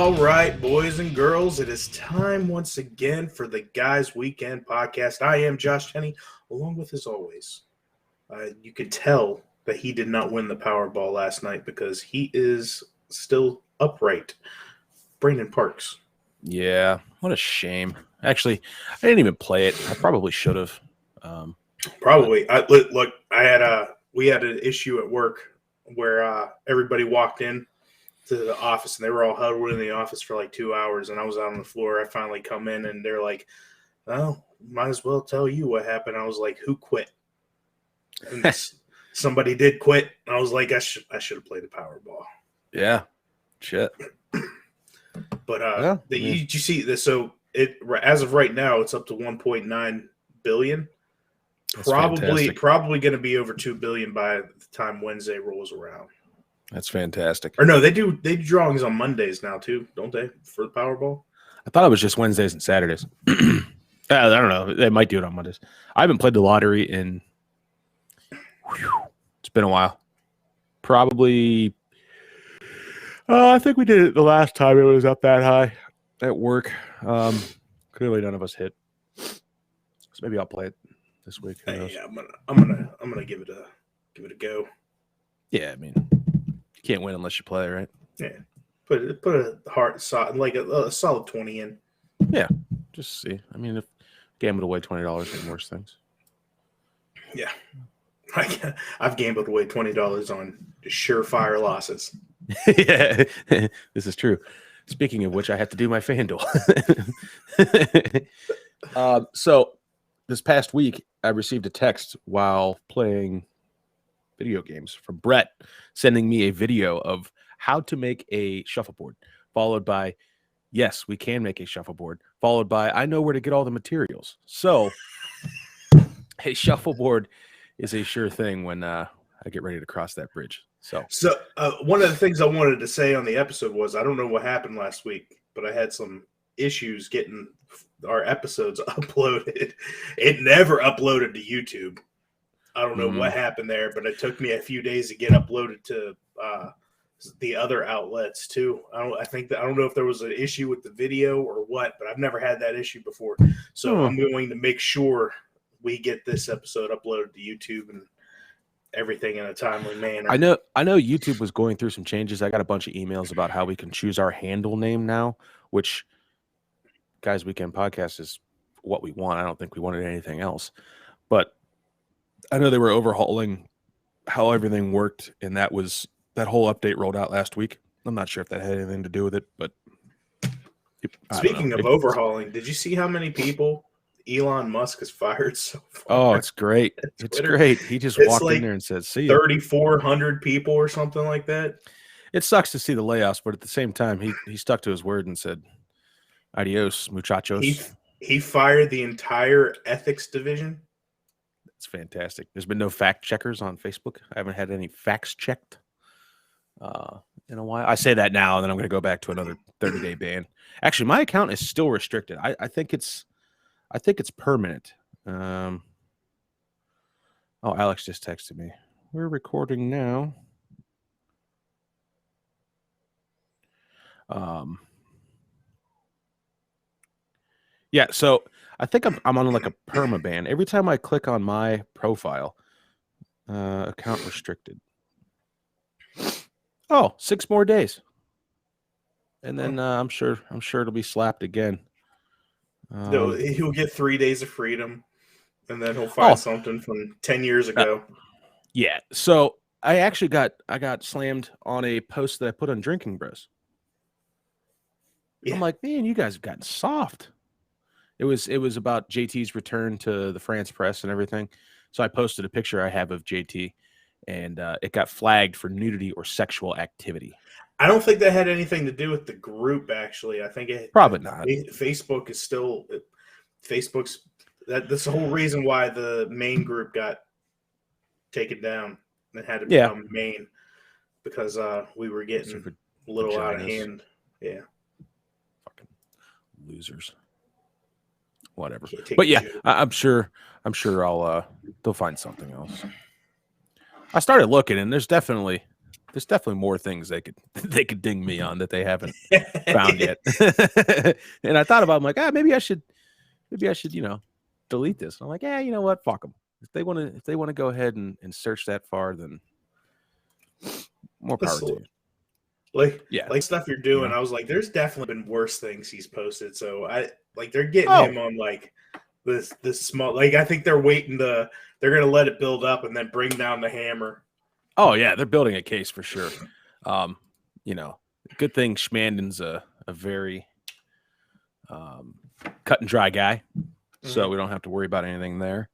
All right, boys and girls, it is time once again for the Guys Weekend podcast. I am Josh Tenney, along with, as always, you could tell that he did not win the Powerball last night because he is still upright. Brandon Parks. Yeah, what a shame. Actually, I didn't even play it. I probably should have. Probably. We had an issue at work where everybody walked in to the office and they were all huddled in the office for like 2 hours, and I was out on the floor. I finally come in and they're like, "Oh, might as well tell you what happened." I was like, "Who quit?" And somebody did quit. I was like, I should have played the Powerball. Yeah, shit. But you see this? So it as of right now, it's up to 1.9 billion. That's probably fantastic. going to be over 2 billion by the time Wednesday rolls around. That's fantastic. Or no, they do drawings on Mondays now too, don't they? For the Powerball. I thought it was just Wednesdays and Saturdays. I don't know. They might do it on Mondays. I haven't played the lottery in. It's been a while. Probably. I think we did it the last time it was up that high at work. Clearly, none of us hit. So maybe I'll play it this week. Hey, yeah, I'm gonna give it a go. Yeah, I mean, you can't win unless you play, right? Yeah, put a solid 20 in. Yeah, just see. I mean, if gambled away $20 in worse things. Yeah, I've gambled away $20 on surefire losses. Yeah, this is true. Speaking of which, I have to do my FanDuel. So this past week, I received a text while playing video games from Brett sending me a video of how to make a shuffleboard, followed by, yes, we can make a shuffleboard, followed by, I know where to get all the materials. So a shuffleboard is a sure thing when I get ready to cross that bridge. So one of the things I wanted to say on the episode was, I don't know what happened last week, but I had some issues getting our episodes uploaded. It never uploaded to YouTube. I don't know what happened there, but it took me a few days to get uploaded to the other outlets too. I don't know if there was an issue with the video or what, but I've never had that issue before. So I'm going to make sure we get this episode uploaded to YouTube and everything in a timely manner. I know YouTube was going through some changes. I got a bunch of emails about how we can choose our handle name now, which Guys Weekend Podcast is what we want. I don't think we wanted anything else. But I know they were overhauling how everything worked, and that whole update rolled out last week. I'm not sure if that had anything to do with it, but speaking of overhauling, did you see how many people Elon Musk has fired so far? Oh, it's great. It's great. He just walked in there and said, "See ya." 3,400 people or something like that. It sucks to see the layoffs, but at the same time, he stuck to his word and said, "Adios, muchachos." He fired the entire ethics division. It's fantastic. There's been no fact checkers on Facebook. I haven't had any facts checked in a while. I say that now, and then I'm going to go back to another 30-day ban. Actually, my account is still restricted. I think it's permanent. Oh, Alex just texted me. We're recording now. Yeah, so I think I'm on like a perma ban. Every time I click on my profile, account restricted. Oh, 6 more days, and then I'm sure it'll be slapped again. No, he'll get 3 days of freedom, and then he'll find something from 10 years ago. Yeah. So I actually got slammed on a post that I put on Drinking Bros. Yeah. I'm like, man, you guys have gotten soft. It was about JT's return to the France press and everything. So I posted a picture I have of JT, and it got flagged for nudity or sexual activity. I don't think that had anything to do with the group, actually. I think probably not. Facebook is still that's the whole reason why the main group got taken down and had to become main, because we were getting a little out of hand. Yeah. Fucking losers. Whatever. But yeah, I'm sure they'll find something else. I started looking, and there's definitely there's definitely more things they could they could ding me on that they haven't found yet. And I thought about, I'm like, maybe I should delete this. And I'm like, you know what? Fuck them. If they want to go ahead and search that far, then more power to you. Like stuff you're doing. I was like, there's definitely been worse things he's posted. So they're getting him on like this small. Like I think they're gonna let it build up and then bring down the hammer. Oh yeah, they're building a case for sure. Good thing Schmanden's a very cut and dry guy, so we don't have to worry about anything there.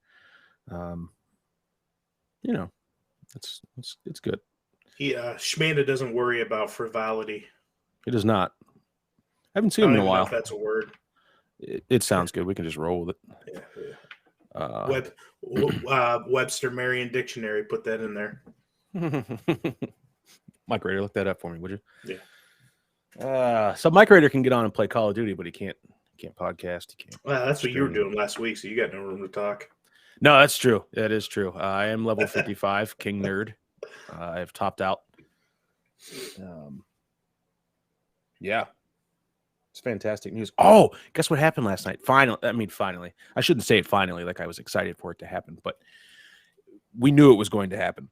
It's good. Schmanda doesn't worry about frivolity. He does not. I haven't seen him in a while. If that's a word. It sounds good. We can just roll with it. Yeah. Webster Merriam Dictionary. Put that in there. Mike Rader, look that up for me, would you? Yeah. So Mike Rader can get on and play Call of Duty, but he can't podcast. He can't. Well, that's what you were doing last week, so you got no room to talk. No, that's true. That is true. I am level 55, King Nerd. I've topped out. Yeah. It's fantastic news. Oh, guess what happened last night? Finally. I shouldn't say it finally, like I was excited for it to happen, but we knew it was going to happen.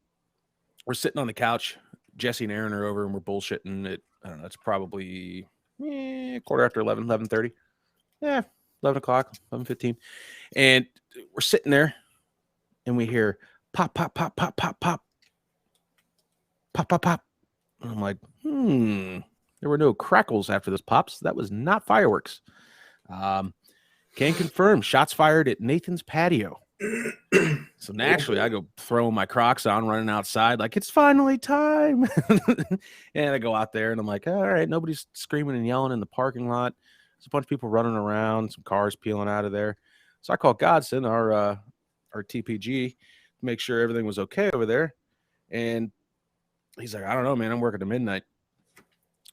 We're sitting on the couch. Jesse and Aaron are over, and we're bullshitting. I don't know. It's probably quarter after 11, 11:30. 11 o'clock, 11:15. And we're sitting there, and we hear pop, pop, pop, pop, pop, pop. Pop, pop, pop. And I'm like, there were no crackles after this pops. That was not fireworks. Can confirm shots fired at Nathan's patio. So naturally, I go throwing my Crocs on, running outside, like it's finally time. And I go out there, and I'm like, all right, nobody's screaming and yelling in the parking lot. There's a bunch of people running around, some cars peeling out of there. So I called Godson, our TPG, to make sure everything was okay over there. And he's like, I don't know, man. I'm working to midnight.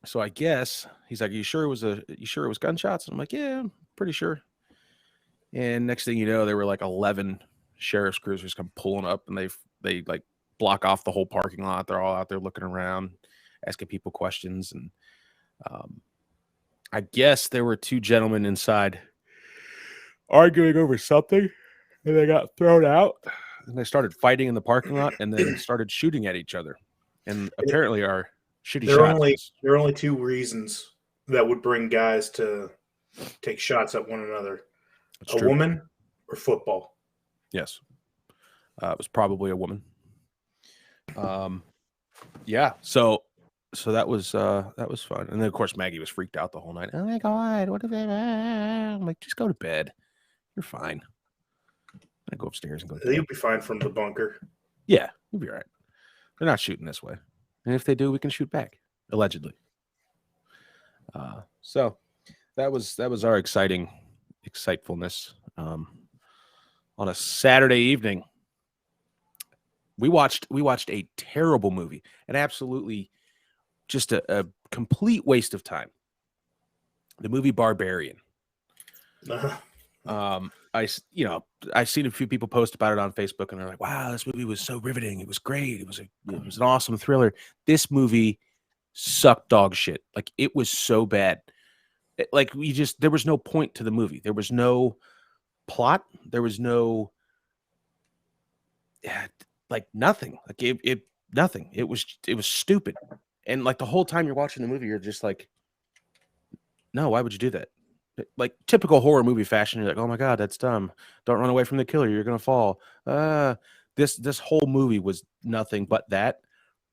So I guess he's like, you sure it was gunshots? And I'm like, yeah, I'm pretty sure. And next thing you know, there were like 11 sheriff's cruisers come pulling up, and they like block off the whole parking lot. They're all out there looking around, asking people questions. And I guess there were two gentlemen inside arguing over something, and they got thrown out, and they started fighting in the parking lot, and then started shooting at each other. And apparently our shitty shots. There are only two reasons that would bring guys to take shots at one another. That's true. Woman or football. Yes. It was probably a woman. Yeah. So that was fun. And then of course Maggie was freaked out the whole night. Oh my God, what is that? I'm like, just go to bed. You're fine. I go upstairs and go to bed. You'll be fine from the bunker. Yeah, you'll be all right. They're not shooting this way. And if they do, we can shoot back, allegedly. So that was our excitefulness. On a Saturday evening, we watched a terrible movie, an absolutely just a complete waste of time. The movie Barbarian. I've seen a few people post about it on Facebook, and they're like, wow, this movie was so riveting. It was great. It was an awesome thriller. This movie sucked dog shit. Like, it was so bad. There was no point to the movie. There was no plot. There was no, nothing. Nothing. It was stupid. And like the whole time you're watching the movie, you're just like, no, why would you do that? Like typical horror movie fashion, you're like, oh my God, that's dumb. Don't run away from the killer. You're going to fall. This whole movie was nothing but that,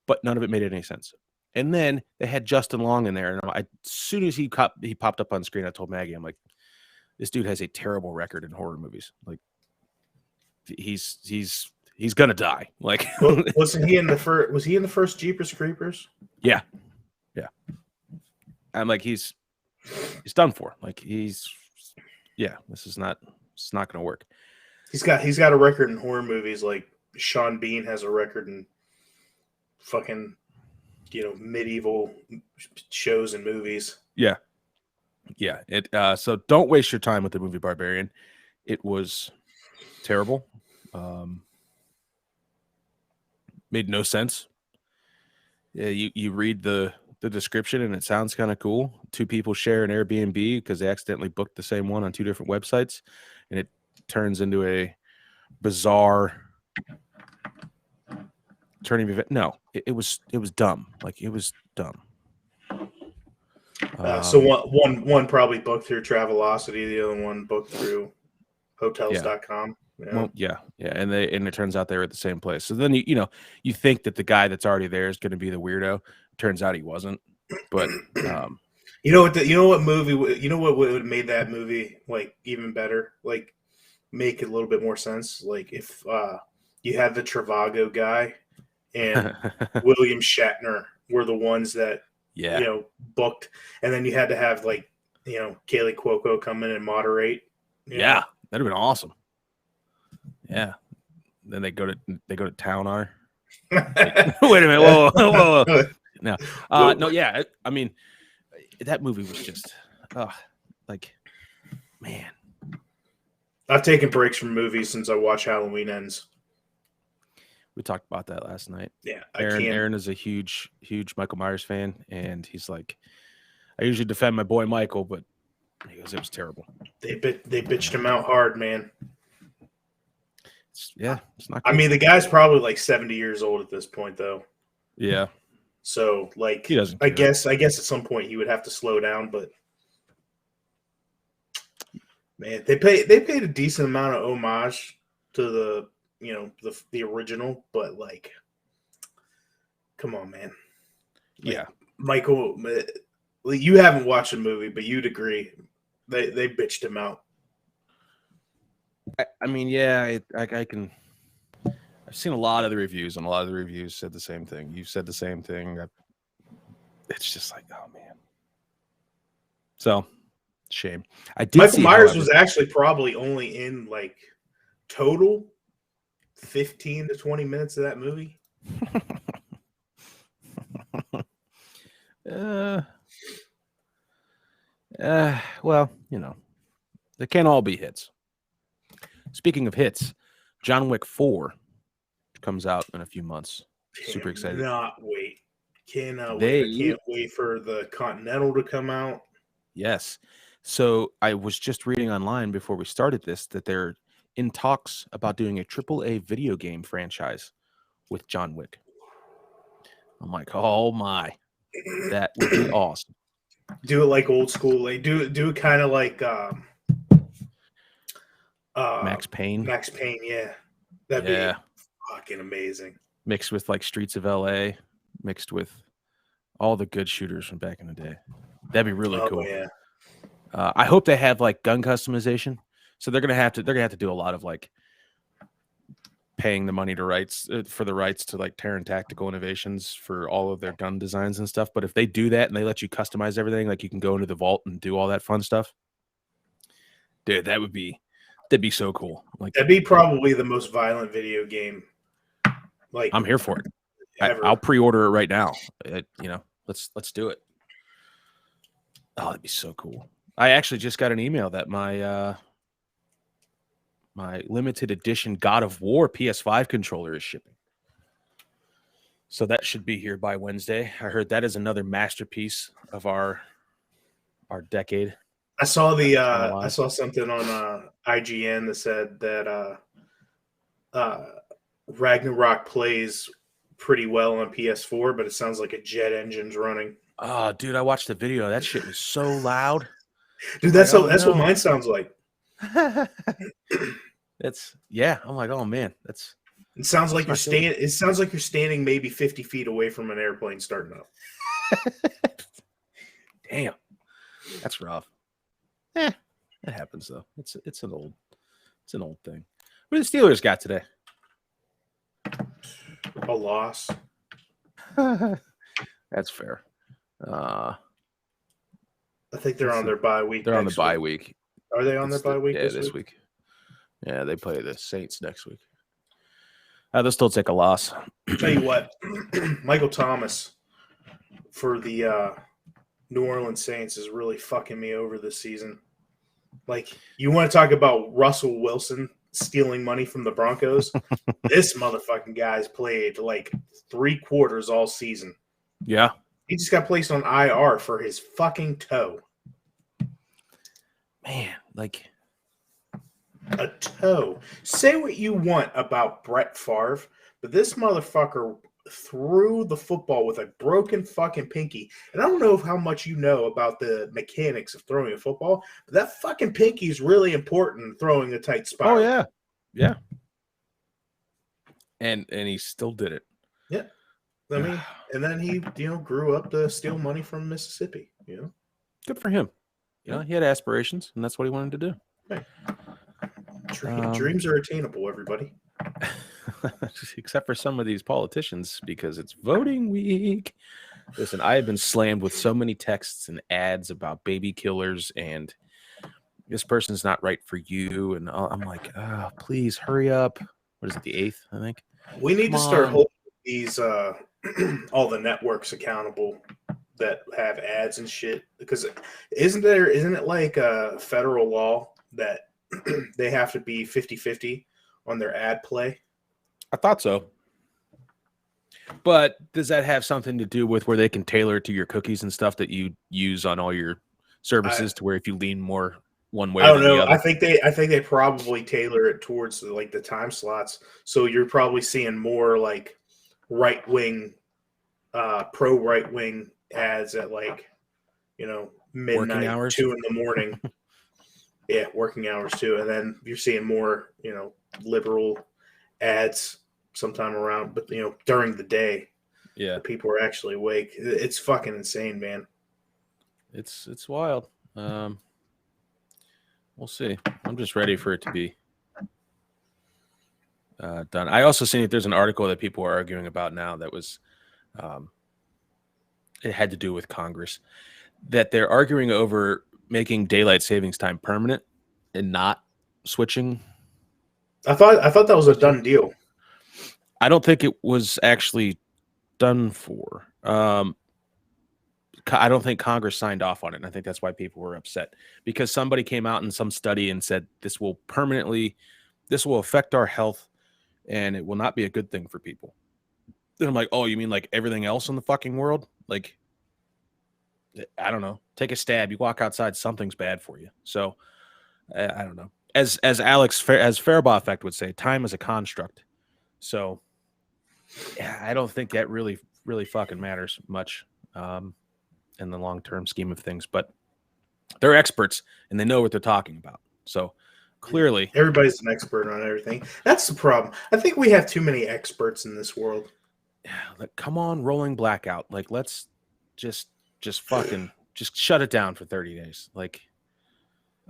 but none of it made any sense. And then they had Justin Long in there. And as soon as he popped up on screen, I told Maggie, I'm like, this dude has a terrible record in horror movies. Like he's going to die. Like, wasn't he in the first, was he in the first Jeepers Creepers? Yeah. Yeah. I'm like, he's done for. Like this is not going to work. He's got a record in horror movies. Like Sean Bean has a record in fucking, medieval shows and movies. Yeah. Yeah. So don't waste your time with the movie Barbarian. It was terrible. Made no sense. Yeah, you read the description and it sounds kind of cool. Two people share an Airbnb because they accidentally booked the same one on two different websites, and it turns into a bizarre turning event. No, it was dumb. Like, it was dumb. So one probably booked through Travelocity, the other one booked through hotels.com. Yeah. Well, yeah, and it turns out they were at the same place. So then you think that the guy that's already there is going to be the weirdo. Turns out he wasn't. But you know what movie would have made that movie like even better, like make it a little bit more sense, like if you had the Travago guy and William Shatner were the ones that booked, and then you had to have like Kaylee Cuoco come in and moderate. Yeah, that'd have been awesome. Yeah, then they go to Town R. Wait a minute, whoa. No, yeah. I mean, that movie was just, like, man. I've taken breaks from movies since I watched Halloween Ends. We talked about that last night. Yeah, Aaron is a huge Michael Myers fan, and he's like, I usually defend my boy Michael, but he goes, it was terrible. They bitched him out hard, man. It's not good. I mean, the guy's probably like 70 years old at this point, though. Yeah. So, like, he doesn't. I guess at some point he would have to slow down, but man, they paid a decent amount of homage to the the original, but like, come on, man. Like, yeah, Michael, you haven't watched the movie, but you'd agree they bitched him out. I mean, yeah, I can. I've seen a lot of the reviews, and a lot of the reviews said the same thing. You said the same thing. It's just like, oh man. So, shame. Michael Myers was actually probably only in like total 15 to 20 minutes of that movie. Well, they can't all be hits. Speaking of hits, John Wick 4 comes out in a few months. Super excited. Cannot wait. I can't wait for the Continental to come out. Yes. So I was just reading online before we started this that they're in talks about doing a AAA video game franchise with John Wick. I'm like, oh my, that would be awesome. Do it like old school. Like do it kind of like Max Payne. Yeah, that'd be fucking amazing. Mixed with like Streets of LA, mixed with all the good shooters from back in the day. That'd be really cool. Yeah. I hope they have like gun customization. So they're gonna have to do a lot of like paying the money to for the rights to like Terran Tactical Innovations for all of their gun designs and stuff. But if they do that and they let you customize everything, like you can go into the vault and do all that fun stuff, dude, that'd be so cool. Like, that'd be probably the most violent video game. Like, I'm here for it. I'll pre-order it right now. Let's do it. Oh, that'd be so cool. I actually just got an email that my limited edition God of War PS5 controller is shipping. So that should be here by Wednesday. I heard that is another masterpiece of our decade. I saw something on IGN that said that Ragnarok plays pretty well on PS4, but it sounds like a jet engine's running. Oh, dude, I watched the video. That shit was so loud. Dude, that's what mine sounds like. I'm like, oh man, it sounds like you're standing maybe 50 feet away from an airplane starting up. Damn. That's rough. It happens though. It's an old thing. What did the Steelers got today? A loss. That's fair. I think they're on their bye week. They're on the bye week. Are they on their bye week? Yeah, this week. Yeah, they play the Saints next week. They'll still take a loss. Tell you what, Michael Thomas for the New Orleans Saints is really fucking me over this season. Like, you want to talk about Russell Wilson stealing money from the Broncos? This motherfucking guy's played like 3 quarters all season. Yeah. He just got placed on IR for his fucking toe. Man, like A toe. Say what you want about Brett Favre, but this motherfucker threw the football with a broken fucking pinky. And I don't know how much you know about the mechanics of throwing a football, but that fucking pinky is really important in throwing a tight spiral. oh yeah. Yeah. And he still did it. Yeah. I mean, and then he, grew up to steal money from Mississippi, Good for him. You know, he had aspirations, and that's what he wanted to do. Right. Dreams are attainable, everybody. Except for some of these politicians, because it's voting week. Listen, I have been slammed with so many texts and ads about baby killers and this person's not right for you. And I'm like, oh, please hurry up. What is it, the 8th, I think? We need to start holding these all the networks accountable that have ads and shit. Because isn't it like a federal law that they have to be 50-50 on their ad play? I thought so. But does that have something to do with where they can tailor it to your cookies and stuff that you use on all your services to where if you lean more one way than the other? I think they probably tailor it towards like the time slots. So you're probably seeing more like right-wing, pro right-wing ads at like, midnight, 2 in the morning. Yeah, working hours too. And then you're seeing more, liberal ads sometime around, but during the day. Yeah. People are actually awake. It's fucking insane, man. It's wild. We'll see. I'm just ready for it to be done. I also seen that there's an article that people are arguing about now that was it had to do with Congress, that they're arguing over making daylight savings time permanent and not switching. I thought that was a done deal. I don't think it was actually done for. I don't think Congress signed off on it, and I think that's why people were upset, because somebody came out in some study and said this will affect our health, and it will not be a good thing for people. Then I'm like, oh, you mean like everything else in the fucking world? Like, I don't know. Take a stab. You walk outside, something's bad for you. So, I don't know. As Faribault effect would say, time is a construct. So, yeah, I don't think that really fucking matters much in the long-term scheme of things. But they're experts, and they know what they're talking about. So, clearly, everybody's an expert on everything. That's the problem. I think we have too many experts in this world. Yeah, like, come on, rolling blackout. Like, let's just fucking just shut it down for 30 days. Like,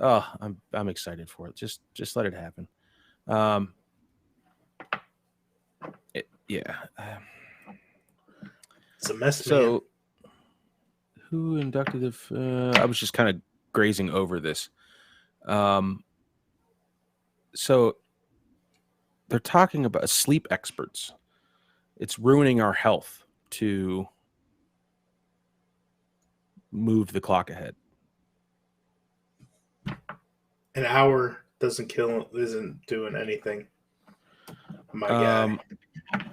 oh, I'm excited for it. Just let it happen. Yeah. It's a mess. So, man. Who inducted the? I was just kind of grazing over this. So they're talking about sleep experts. It's ruining our health to move the clock ahead. An hour isn't doing anything. My guy.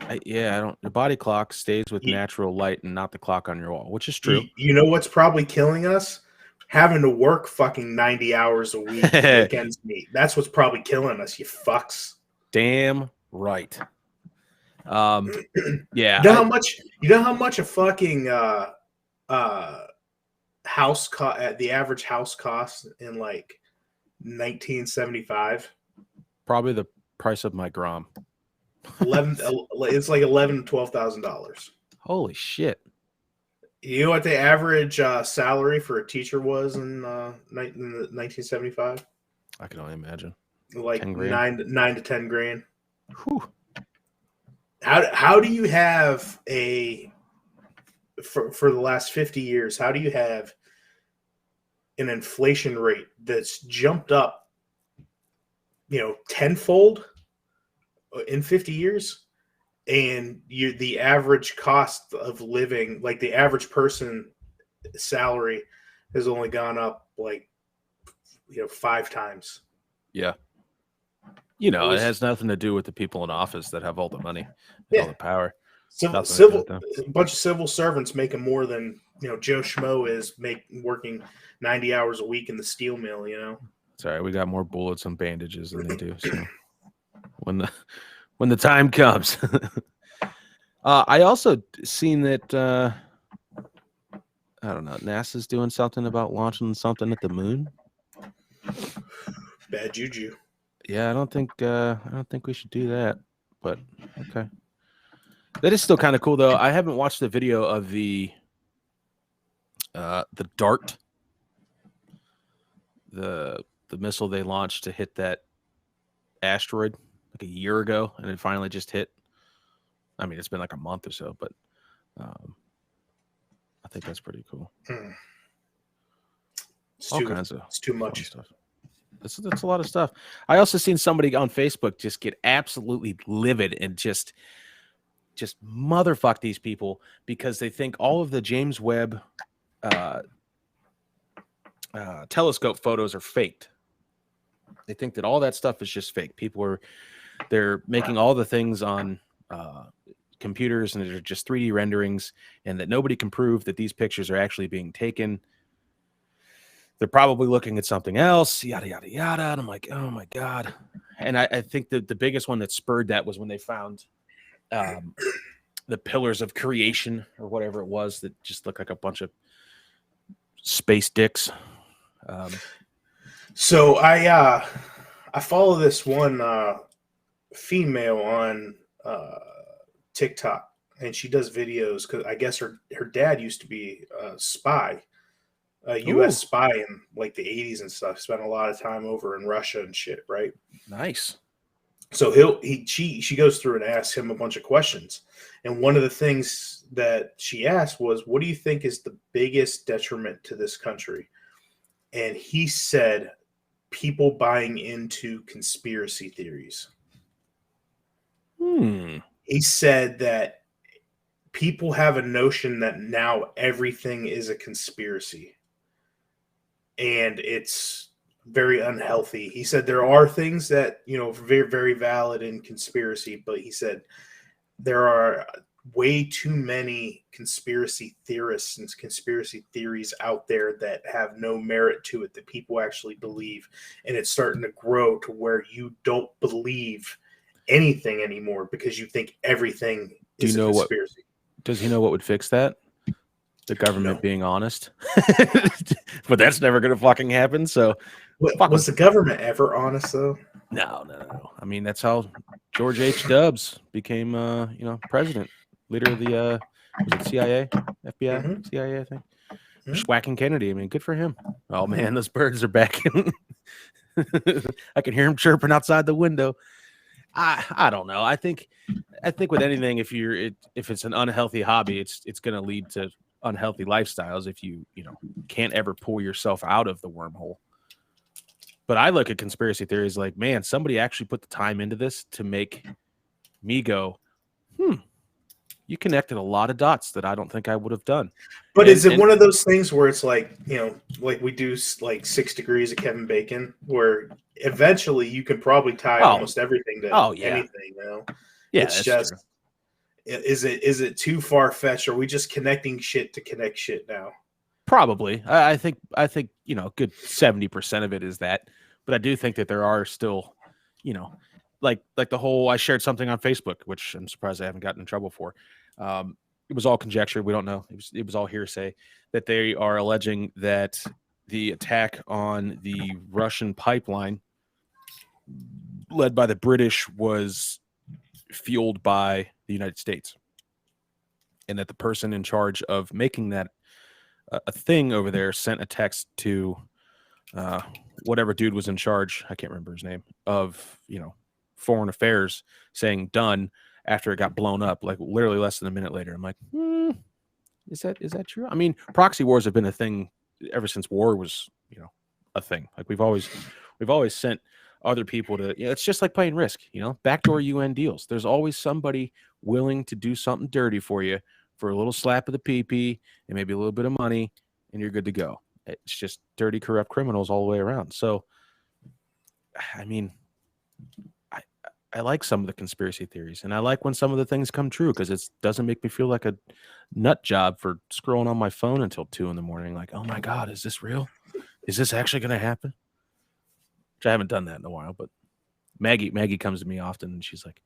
I don't. The body clock stays with natural light and not the clock on your wall, which is true. You know what's probably killing us? Having to work fucking 90 hours a week to make ends meet. That's what's probably killing us, you fucks. Damn right. Yeah. You know how much a fucking house the average house costs in like 1975? Probably the price of my Grom. It's like $11,000 to $12,000. Holy shit! You know what the average salary for a teacher was in 1975? I can only imagine. Like 9 to 10 grand. Whew. How do you have for the last 50 years? How do you have an inflation rate that's jumped up, tenfold in 50 years, and the average cost of living, like the average person salary, has only gone up like 5 times? Yeah. It has nothing to do with the people in office that have all the money, all the power. Civil, a bunch of civil servants making more than Joe Schmo is working 90 hours a week in the steel mill. Sorry, we got more bullets and bandages than they do. So when the time comes, I also seen that I don't know, NASA's doing something about launching something at the moon. Bad juju. Yeah, I don't think we should do that. But okay. That is still kind of cool, though. I haven't watched the video of the DART, the missile they launched to hit that asteroid like a year ago, and it finally just hit. I mean, it's been like a month or so, but I think that's pretty cool. It's too much stuff. That's a lot of stuff. I also seen somebody on Facebook just get absolutely livid and just motherfuck these people because they think all of the James Webb telescope photos are faked. They think that all that stuff is just fake. They're making all the things on computers and they're just 3D renderings, and that nobody can prove that these pictures are actually being taken. They're probably looking at something else, yada, yada, yada. And I'm like, oh my God. And I think that the biggest one that spurred that was when they found the pillars of creation or whatever it was that just looked like a bunch of space dicks. So I follow this one female on TikTok, and she does videos because I guess her dad used to be a spy, a U.S. spy in like the 80s and stuff. Spent a lot of time over in Russia and shit, right? Nice. So she goes through and asks him a bunch of questions, and one of the things that she asked was, "What do you think is the biggest detriment to this country?" And he said, "People buying into conspiracy theories." He said that people have a notion that now everything is a conspiracy, and it's very unhealthy. He said there are things that, very, very valid in conspiracy, but he said there are way too many conspiracy theorists and conspiracy theories out there that have no merit to it, that people actually believe. And it's starting to grow to where you don't believe anything anymore because you think everything is a conspiracy. Does he know what would fix that? The government being honest. But that's never going to fucking happen. So was the government ever honest though? No. I mean, that's how George H. Dubs became, president, leader of the was it CIA, FBI, CIA, I think. Just whacking Kennedy. I mean, good for him. Oh man, those birds are back. I can hear him chirping outside the window. I don't know. I think with anything, if it's an unhealthy hobby, it's going to lead to unhealthy lifestyles if you can't ever pull yourself out of the wormhole. But I look at conspiracy theories like, man, somebody actually put the time into this to make me go, you connected a lot of dots that I don't think I would have done. But is it one of those things where it's like, like we do like 6 Degrees of Kevin Bacon, where eventually you can probably tie almost everything to anything, Yeah, it's just true. Is it too far fetched? Are we just connecting shit to connect shit now? Probably. I think a good 70% of it is that, but I do think that there are still, like the whole, I shared something on Facebook, which I'm surprised I haven't gotten in trouble for. It was all conjecture. We don't know. It was all hearsay that they are alleging that the attack on the Russian pipeline led by the British was fueled by the United States, and that the person in charge of making that a thing over there sent a text to whatever dude was in charge, I can't remember his name, of foreign affairs, saying done, after it got blown up, like literally less than a minute later. I'm like, is that true? I mean, proxy wars have been a thing ever since war was a thing. Like we've always sent other people to, it's just like playing Risk, backdoor UN deals. There's always somebody willing to do something dirty for you for a little slap of the pee-pee and maybe a little bit of money, and you're good to go. It's just dirty, corrupt criminals all the way around. So, I mean, I like some of the conspiracy theories, and I like when some of the things come true because it doesn't make me feel like a nut job for scrolling on my phone until 2 a.m. Like, oh my God, is this real? Is this actually going to happen? Which I haven't done that in a while, but Maggie comes to me often and she's like,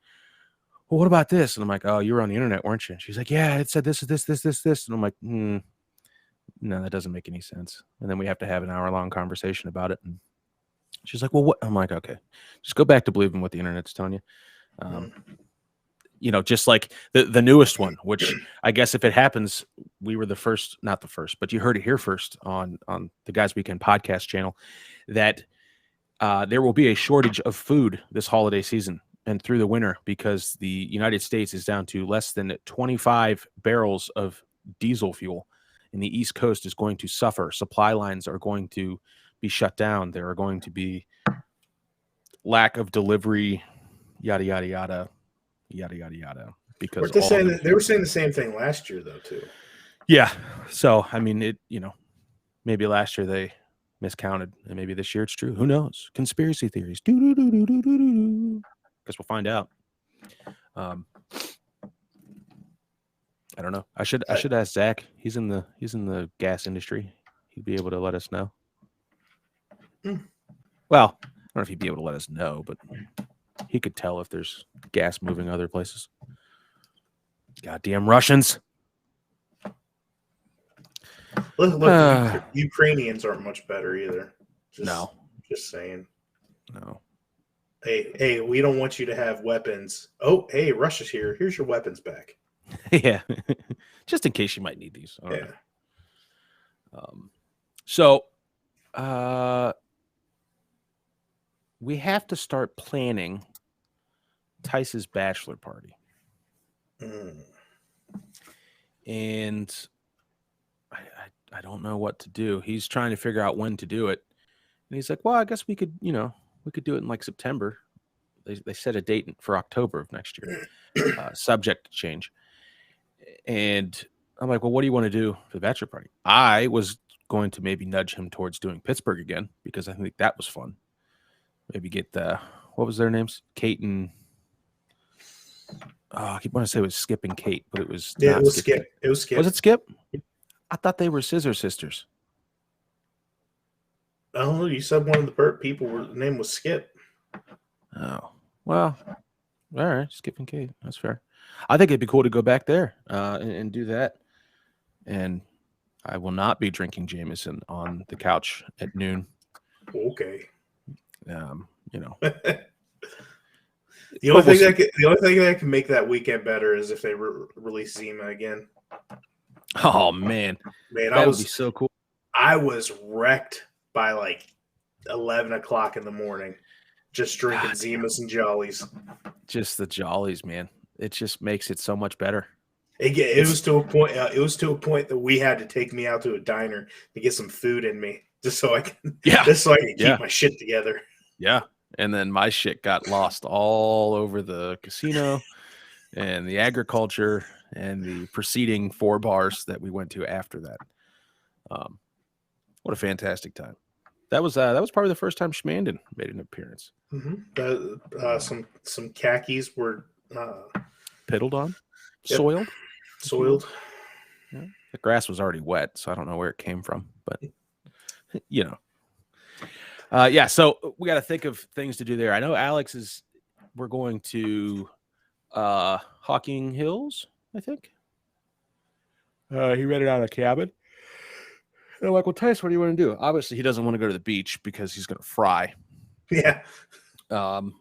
well, what about this? And I'm like, oh, you were on the internet, weren't you? And she's like, yeah, it said this. And I'm like, no, that doesn't make any sense. And then we have to have an hour-long conversation about it. And she's like, well, what? I'm like, okay, just go back to believing what the internet's telling you. Just like the newest one, which I guess if it happens, we were not the first, but you heard it here first on the Guys Weekend podcast channel, that there will be a shortage of food this holiday season and through the winter because the United States is down to less than 25 barrels of diesel fuel, and the East Coast is going to suffer. Supply lines are going to be shut down. There are going to be lack of delivery, yada, yada, yada, yada, yada, yada. Because they were saying the same thing last year, though, too. Yeah. So, I mean, maybe last year they miscounted, and maybe this year it's true. Who knows? Conspiracy theories. Guess we'll find out. I don't know. I should ask Zach. He's in the gas industry. He'd be able to let us know. Well, I don't know if he'd be able to let us know, but he could tell if there's gas moving other places. Goddamn Russians. Look, Ukrainians aren't much better either. Just saying. No. Hey, we don't want you to have weapons. Oh, hey, Russia's here. Here's your weapons back. Yeah. Just in case you might need these. Yeah. So, we have to start planning Tice's bachelor party. And I don't know what to do. He's trying to figure out when to do it. And he's like, well, I guess we could do it in like September. They set a date for October of next year, subject to change. And I'm like, well, what do you want to do for the bachelor party? I was going to maybe nudge him towards doing Pittsburgh again because I think that was fun. Maybe get what was their names? Kate and I keep wanting to say it was Skip and Kate, but it was not it was Skip. It was Skip. Was it Skip? I thought they were Scissor Sisters. Oh, you said one of the people the name was Skip. Oh, well, all right, Skip and Kate. That's fair. I think it'd be cool to go back there and do that. And I will not be drinking Jameson on the couch at noon. Okay. The only thing that can make that weekend better is if they release Zima again. Oh man, that would be so cool. I was wrecked by like 11 o'clock in the morning, just drinking Zimas and Jollies. Just the Jollies, man. It just makes it so much better. It was to a point. It was to a point that we had to take me out to a diner to get some food in me, just so I can keep my shit together. Yeah, and then my shit got lost all over the casino and the agriculture and the preceding 4 bars that we went to after that. What a fantastic time! That was probably the first time Schmanden made an appearance. Mm-hmm. Some khakis were piddled on, yep. soiled. Yeah. The grass was already wet, so I don't know where it came from, but so we got to think of things to do there. I know Alex we're going to Hocking Hills, I think. He rented out a cabin. And I'm like, well, Tice, what do you want to do? Obviously, he doesn't want to go to the beach because he's going to fry. Yeah. I'm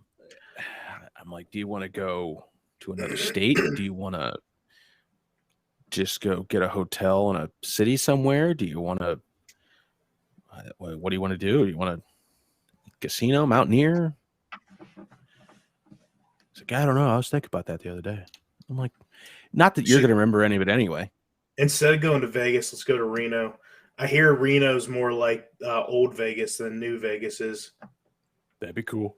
like, do you want to go to another state? Do you want to just go get a hotel in a city somewhere? Do you want to what do you want to do? Do you want to casino, mountaineer? He's like, I don't know. I was thinking about that the other day. I'm like, not that you're going to remember any of it anyway. Instead of going to Vegas, let's go to Reno. I hear Reno's more like old Vegas than new Vegas is. That'd be cool.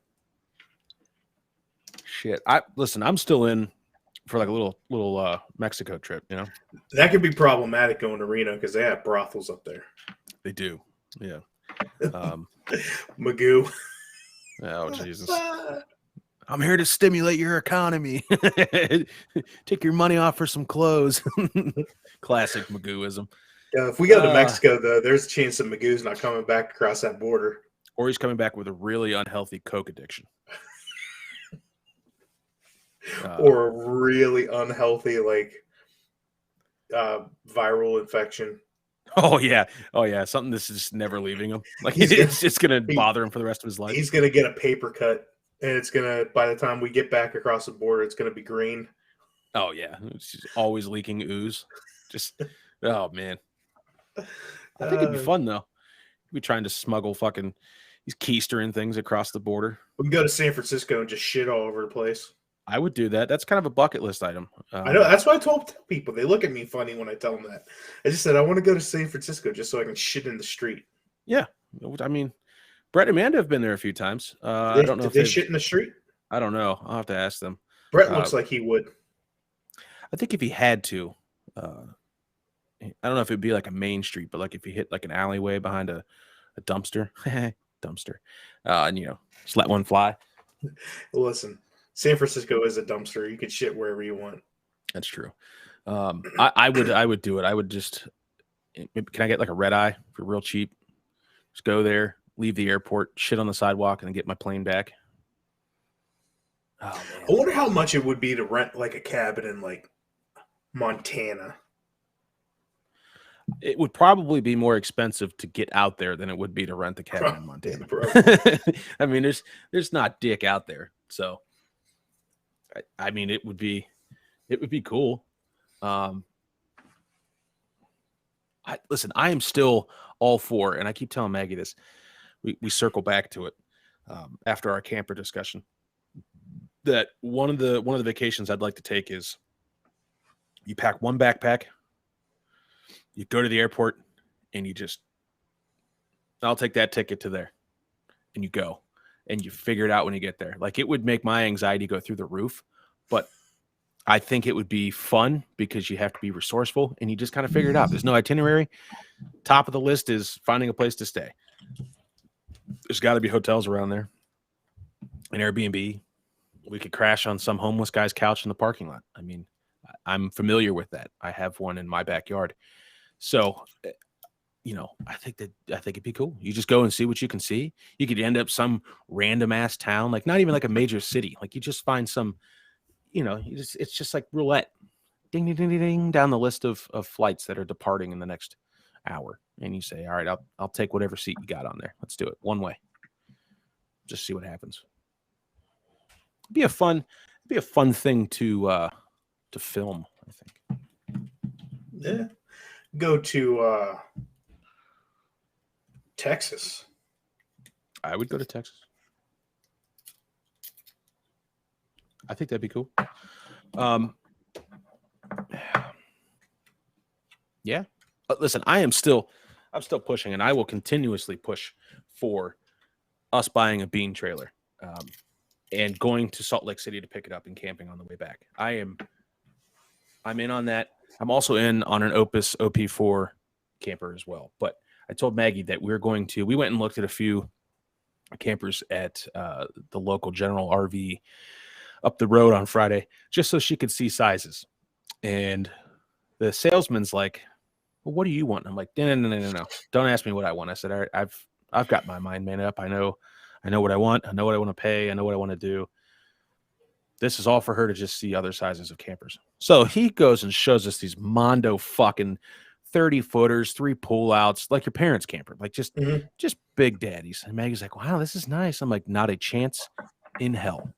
Shit. I'm still in for like a little Mexico trip, That could be problematic going to Reno because they have brothels up there. They do. Yeah. Magoo. Oh, Jesus. I'm here to stimulate your economy. Take your money off for some clothes. Classic Magooism. If we go to Mexico, though, there's a chance that Magoo's not coming back across that border. Or he's coming back with a really unhealthy Coke addiction. Or a really unhealthy, viral infection. Oh yeah. Something that's just never leaving him. Like it's gonna bother him for the rest of his life. He's gonna get a paper cut, and it's gonna. By the time we get back across the border, it's gonna be green. Oh yeah, it's just always leaking ooze. Just oh man. I think it'd be fun though. We're trying to smuggle fucking these keistering things across the border. We can go to San Francisco and just shit all over the place. I would do that. That's kind of a bucket list item. I know. That's what I tell people. They look at me funny when I tell them that. I just said I want to go to San Francisco just so I can shit in the street. Yeah, I mean, Brett and Amanda have been there a few times. I don't know if they shit in the street. I don't know. I'll have to ask them. Brett looks like he would. I think if he had to, I don't know if it'd be like a main street, but like if he hit like an alleyway behind a dumpster, and just let one fly. Listen, San Francisco is a dumpster. You could shit wherever you want. That's true. I would do it. I would just, can I get like a red eye for real cheap? Just go there, leave the airport, shit on the sidewalk, and then get my plane back. Oh, man. I wonder how much it would be to rent like a cabin in like Montana. It would probably be more expensive to get out there than it would be to rent the cabin in Montana. I mean, there's not dick out there, so I mean, it would be cool. Listen, I am still all for, and I keep telling Maggie this. We circle back to it after our camper discussion. That one of the vacations I'd like to take is you pack one backpack. You go to the airport and I'll take that ticket to there, and you go and you figure it out when you get there. Like, it would make my anxiety go through the roof, but I think it would be fun because you have to be resourceful and you just kind of figure it out. There's no itinerary. Top of the list is finding a place to stay. There's got to be hotels around there, an Airbnb. We could crash on some homeless guy's couch in the parking lot. I mean, I'm familiar with that. I have one in my backyard. So, I think it'd be cool. You just go and see what you can see. You could end up some random ass town, like not even like a major city. Like, you just find some, it's just like roulette. Ding, ding, ding, ding, ding, down the list of flights that are departing in the next hour. And you say, all right, I'll take whatever seat you got on there. Let's do it one way. Just see what happens. It'd be a fun thing to film, I think. Yeah. Go to Texas. I would go to Texas. I think that'd be cool. Yeah. Listen, I'm still pushing, and I will continuously push for us buying a bean trailer and going to Salt Lake City to pick it up and camping on the way back. I'm in on that. I'm also in on an Opus OP4 camper as well. But I told Maggie that we went and looked at a few campers at the local General RV up the road on Friday, just so she could see sizes. And the salesman's like, well, what do you want? I'm like, no. Don't ask me what I want. I said, all right, I've got my mind made up. I know what I want. I know what I want to pay. I know what I want to do. This is all for her to just see other sizes of campers. So he goes and shows us these Mondo fucking 30-footers, 3 pullouts, like your parents' camper, like just big daddies. And Maggie's like, wow, this is nice. I'm like, not a chance in hell.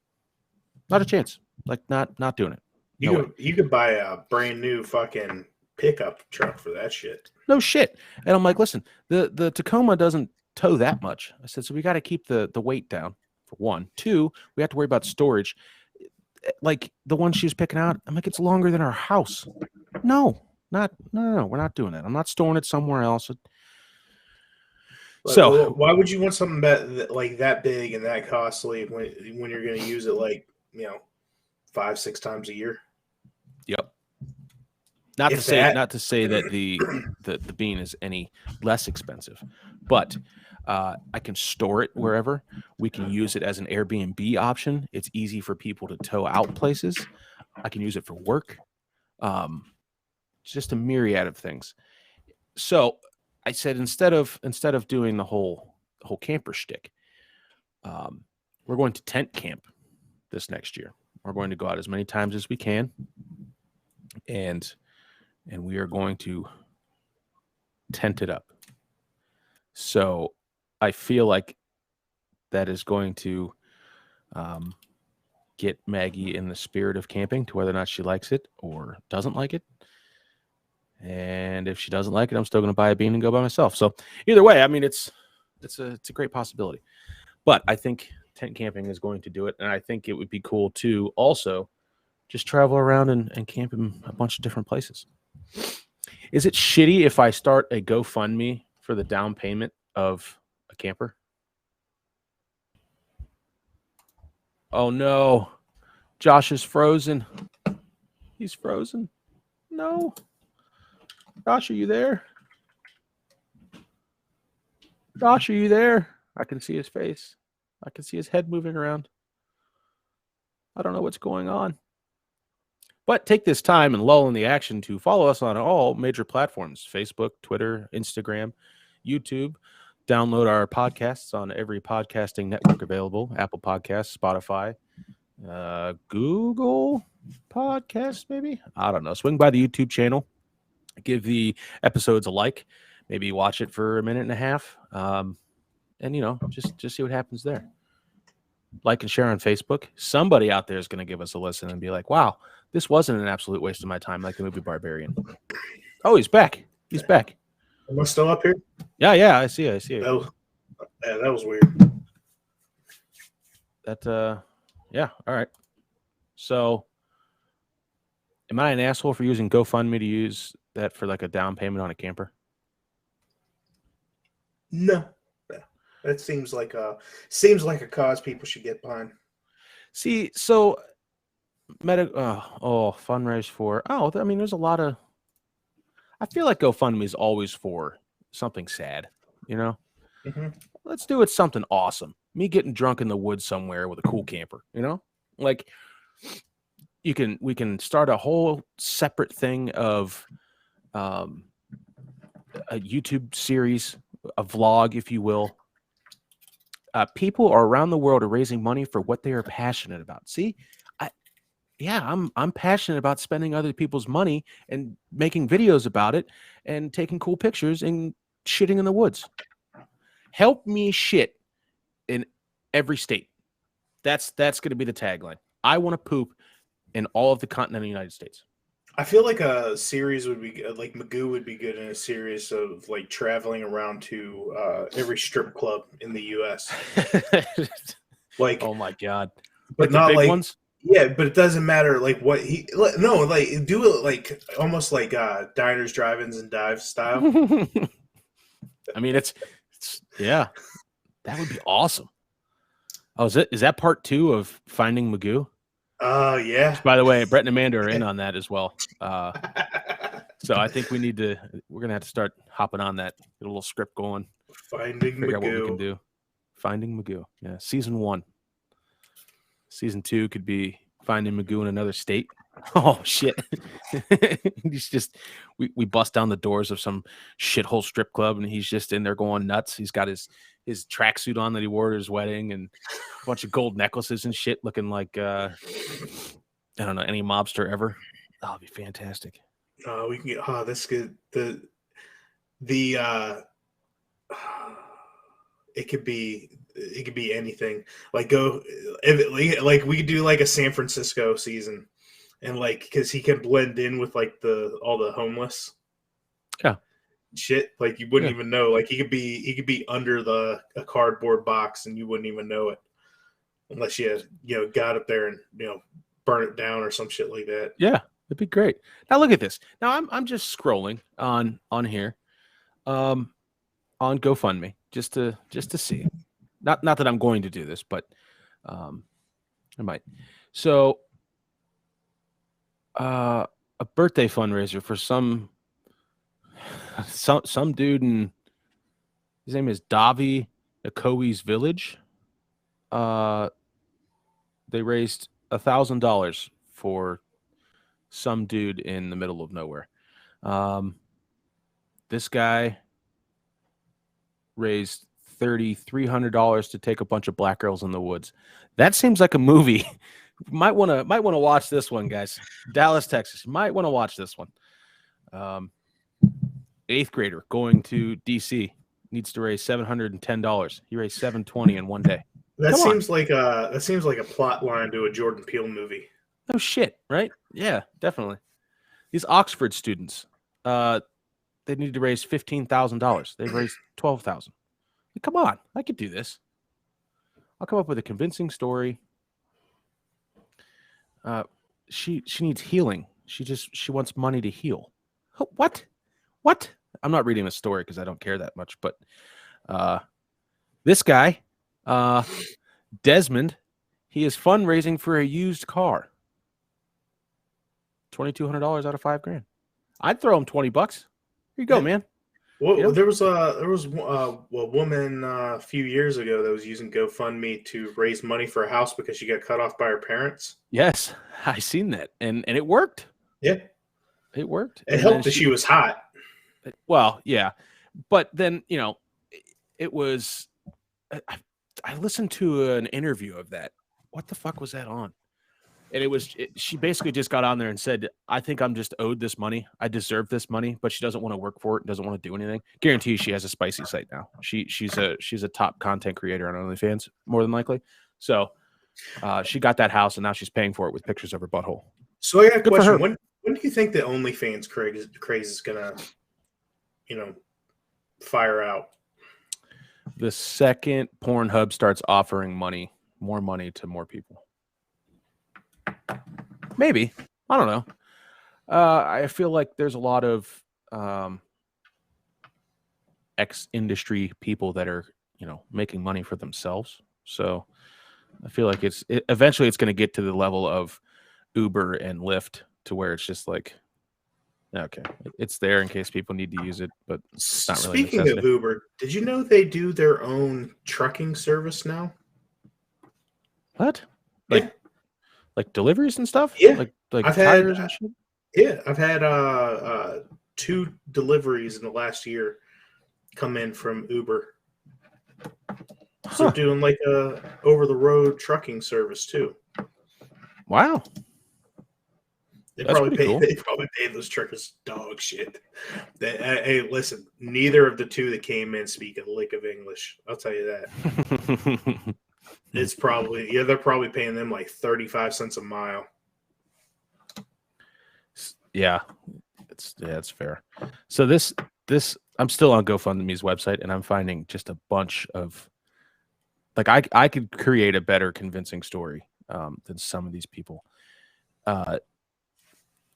Not a chance. Like, not doing it. You could buy a brand new fucking pickup truck for that shit. No shit. And I'm like, listen, the Tacoma doesn't tow that much. I said, so we got to keep the weight down, for one. 2, we have to worry about storage. Like the one she was picking out, I'm like, it's longer than our house. No, we're not doing that. I'm not storing it somewhere else. So why would you want something that big and that costly when you're going to use it 5-6 times a year? Yep. Not to say that the bean is any less expensive, but I can store it wherever. We can use it as an Airbnb option. It's easy for people to tow out places. I can use it for work. Just a myriad of things. So I said instead of doing the whole camper shtick, we're going to tent camp this next year. We're going to go out as many times as we can, and we are going to tent it up. So I feel like that is going to get Maggie in the spirit of camping, to whether or not she likes it or doesn't like it. And if she doesn't like it, I'm still going to buy a bean and go by myself. So either way, I mean, it's a great possibility. But I think tent camping is going to do it, and I think it would be cool to also just travel around and camp in a bunch of different places. Is it shitty if I start a GoFundMe for the down payment of a camper? Oh no, Josh is frozen. He's frozen. No. Josh, are you there? Josh, are you there? I can see his face. I can see his head moving around. I don't know what's going on. But take this time and lull in the action to follow us on all major platforms: Facebook, Twitter, Instagram, YouTube. Download our podcasts on every podcasting network available: Apple Podcasts, Spotify, Google Podcasts, maybe. I don't know. Swing by the YouTube channel. Give the episodes a like. Maybe watch it for a minute and a half. And, just see what happens there. Like and share on Facebook. Somebody out there is going to give us a listen and be like, wow, this wasn't an absolute waste of my time, like the movie Barbarian. Oh, he's back. He's back. Am I still up here? Yeah, I see it. That was weird. Yeah, all right. So, am I an asshole for using GoFundMe to use that for like a down payment on a camper? No. That seems like a cause people should get behind. See, so fundraise for. I mean, there's a lot of. I feel like GoFundMe is always for something sad, Mm-hmm. Let's do it something awesome. Me getting drunk in the woods somewhere with a cool camper, like we can start a whole separate thing of a YouTube series, a vlog, if you will. People around the world are raising money for what they are passionate about. See, I'm passionate about spending other people's money and making videos about it and taking cool pictures and shitting in the woods. Help me shit in every state. That's going to be the tagline. I want to poop in all of the continental United States. I feel like a series would be like Magoo would be good in a series of like traveling around to every strip club in the U.S. Like, oh my god, but like not the big like ones. Yeah, but it doesn't matter like what he no like do it like almost like diners, drive-ins, and dives style. I mean, it's yeah, that would be awesome. Oh, is that part 2 of Finding Magoo? Yeah. Which, by the way, Brett and Amanda are in on that as well. So I think we're gonna have to start hopping on that, get a little script going, figure out what we can do. Finding Magoo, yeah. Season 1. Season 2 could be Finding Magoo in another state. Oh shit! He's just we bust down the doors of some shithole strip club, and he's just in there going nuts. He's got his tracksuit on that he wore at his wedding, and a bunch of gold necklaces and shit, looking like I don't know, any mobster ever. That'll be fantastic. We can get this good. It could be anything. Like like we could do like a San Francisco season, and like because he can blend in with like all the homeless. Yeah. Shit, like you wouldn't even know. Like he could be under a cardboard box and you wouldn't even know it, unless you got up there and burn it down or some shit like that. Yeah, it'd be great. Now look at this. Now I'm just scrolling on here, on GoFundMe just to see. Not that I'm going to do this, but I might. So a birthday fundraiser for some dude, and his name is Davi Ocoee's Village. They raised $1,000 for some dude in the middle of nowhere. This guy raised $3,300 to take a bunch of black girls in the woods. That seems like a movie. might want to watch this one, guys. Dallas, Texas. You might want to watch this one. 8th grader going to DC needs to raise $710. He raised $720 in one day. That seems like a plot line to a Jordan Peele movie. No shit, right? Yeah, definitely. These Oxford students, they need to raise $15,000. They've raised $12,000. Come on, I could do this. I'll come up with a convincing story. She needs healing. She wants money to heal. What? I'm not reading the story because I don't care that much. But this guy, Desmond, he is fundraising for a used car. $2,200 out of $5,000. I'd throw him $20. Here you go, man. Well, there was a woman a few years ago that was using GoFundMe to raise money for a house because she got cut off by her parents. Yes, I seen that, and it worked. Yeah, it worked. It helped that she was hot. Well, yeah, but then it was. I listened to an interview of that. What the fuck was that on? And she basically just got on there and said, I think I'm just owed this money. I deserve this money, but she doesn't want to work for it. Doesn't want to do anything. Guarantee she has a spicy site now. She's a top content creator on OnlyFans, more than likely. So she got that house and now she's paying for it with pictures of her butthole. So I got a question. When do you think the OnlyFans craze is going to, fire out? The second Pornhub starts offering more money to more people. Maybe. I don't know. I feel like there's a lot of ex-industry people that are, making money for themselves. So I feel like eventually it's going to get to the level of Uber and Lyft to where it's just like, okay, it's there in case people need to use it, but it's not really. Speaking of Uber, did you know they do their own trucking service now? What? Like deliveries and stuff? Yeah. Like tires and shit? Yeah, I've had 2 deliveries in the last year come in from Uber. So doing like a over-the-road trucking service too. Wow. They probably pay those truckers dog shit. Hey, listen, neither of the 2 that came in speak a lick of English. I'll tell you that. It's probably they're probably paying them like 35 cents a mile. Yeah, it's fair. So this I'm still on GoFundMe's website and I'm finding just a bunch of I could create a better convincing story than some of these people.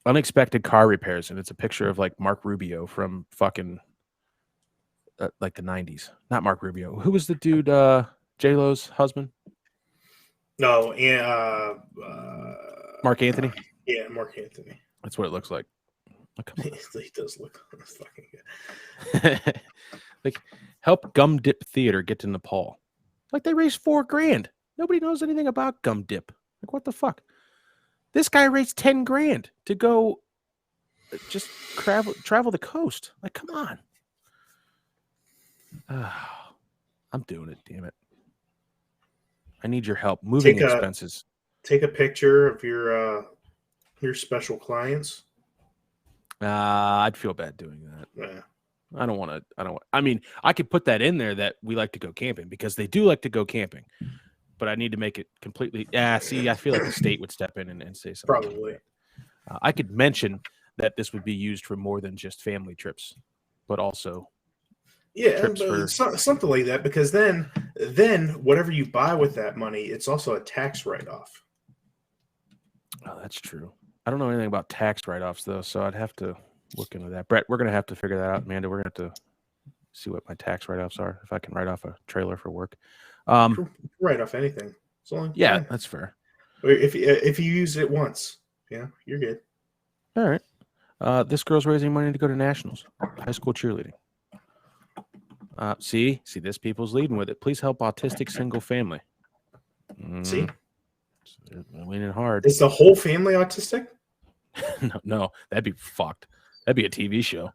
Unexpected car repairs, and it's a picture of like Mark Rubio from fucking like the 90s. Not Mark Rubio. Who was the dude? J-Lo's husband? No, Mark Anthony? Yeah, Mark Anthony. That's what it looks like. He does look fucking good. Like, help Gum Dip Theater get to Nepal. Like, they raised $4,000. Nobody knows anything about Gum Dip. Like, what the fuck? This guy raised $10,000 to go just travel the coast. Like, come on. I'm doing it, damn it. I need your help. Moving expenses. Take a picture of your special clients. I'd feel bad doing that. Yeah. I mean, I could put that in there that we like to go camping because they do like to go camping, but I need to make it completely. See, I feel like the state would step in and say something. Probably. I could mention that this would be used for more than just family trips, but also. Yeah, something like that, because then whatever you buy with that money, it's also a tax write-off. Oh, that's true. I don't know anything about tax write-offs, though, so I'd have to look into that. Brett, we're going to have to figure that out. Amanda, we're going to have to see what my tax write-offs are, if I can write off a trailer for work. Write off anything. Yeah, that's fair. If you use it once, yeah, you're good. All right. This girl's raising money to go to nationals, high school cheerleading. See, this people's leading with it. Please help autistic single family. See, They're leaning hard. is the whole family autistic? No, that'd be fucked. That'd be a TV show.